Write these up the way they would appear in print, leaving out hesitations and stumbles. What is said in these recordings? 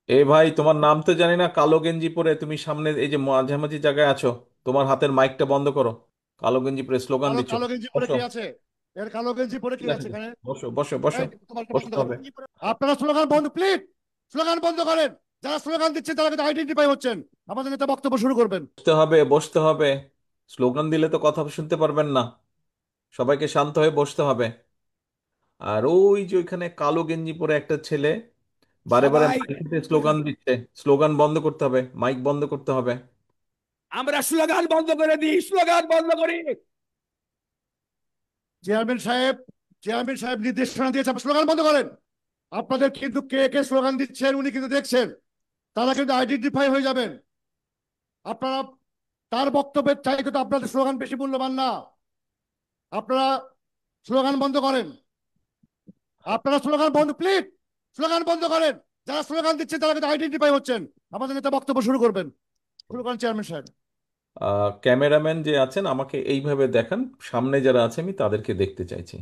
এ ভাই, তোমার নাম তো জানি না, কালো গেঞ্জি পরে তুমি সামনে এই যে মাঝামাঝি জায়গায় আছো। তোমার হাতের মাইকটা বন্ধ করো। কালো গেঞ্জি পরে স্লোগান কালো দিচ্ছ। কালো গেঞ্জি পরে বসো। কে আছে? এর কালো গেঞ্জি পরে ঠিক কে আছে, আছে এখানে? বসো বসো বসো। এই, তোমার এটা বন্ধ বসতে করো। হবে। আপনারা স্লোগান বন্ধ, প্লিজ। স্লোগান বন্ধ করেন। যারা স্লোগান দিচ্ছেন তারা কিন্তু আইডেন্টিফাই হচ্ছেন। আমাদের নেতা বক্তব্য শুরু করবেন। বসতে হবে, বসতে হবে। স্লোগান দিলে তো কথা শুনতে পারবেন না। সবাইকে শান্ত হয়ে বসতে হবে। আর ওই যে ওইখানে কালো গেঞ্জি পরে একটা ছেলে বারে বারে সবাই মাইকে স্লোগান দিচ্ছে। স্লোগান বন্ধ করতে হবে, মাইক বন্ধ করতে হবে। আমরা স্লোগান বন্ধ করে দিই, স্লোগান বন্ধ করি। চেয়ারম্যান সাহেব, চেয়ারম্যান সাহেব নির্দেশনা দিয়েছে, আপনারা স্লোগান বন্ধ করেন। আপনাদের কিন্তু কে কে স্লোগান দিচ্ছেন উনি কিন্তু দেখছেন। তারা কিন্তু আইডেন্টিফাই হয়ে যাবেন। আপনারা, তার বক্তব্যের চাইতে তো আপনাদের স্লোগান বেশি মূল্যবান না। আপনারা স্লোগান বন্ধ করেন। আপনারা স্লোগান বন্ধ, প্লিজ। স্লোগান বন্ধ করেন। যারা স্লোগান দিচ্ছেন তারা কিন্তু আইডেন্টিফাই হচ্ছেন। আমাদের নেতা বক্তব্য শুরু করবেন। শুরু করেন চেয়ারম্যান সাহেব। ক্যামেরাম্যান যে আছেন আমাকে এইভাবে দেখান। সামনে যারা আছে আমি তাদেরকে দেখতে চাইছি।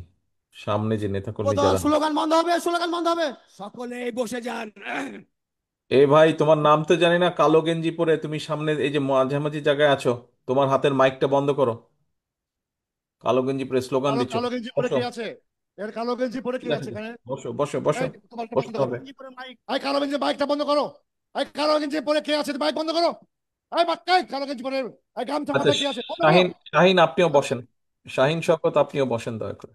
সামনে যে নেতাকর্মী কোথাও যারা। স্লোগান বন্ধ হবে, স্লোগান বন্ধ হবে। সকলেই বসে যান। এ ভাই, তোমার নাম তো জানি না, কালো গেঞ্জি পরে তুমি সামনে এই যে মাঝামাঝি জায়গায় আছো। তোমার হাতের মাইকটা বন্ধ করো। কালো গেঞ্জি পরে স্লোগান কালো দিচ্ছ। কালো গেঞ্জি পরে বসো। কে আছে? এর কালো গেঞ্জি পরে ঠিক কে আছে, আছে এখানে? বসো বসো বসো। এই, তোমার এটা বন্ধ বসতে করো। হবে। গেঞ্জি পরে মাইক, এই কালো গেঞ্জি মাইকটা বন্ধ করো। এই কালো গেঞ্জি পরে কে আছে, মাইক বন্ধ করো। এই বাক্কাই কালো গেঞ্জি পরে, এই গামছা আচ্ছা, মাথায় কে আছে, বন্ধ করো। শাহিন, শাহিন আপনিও বসেন। শাহিন শওকত আপনিও বসেন দয়া করে।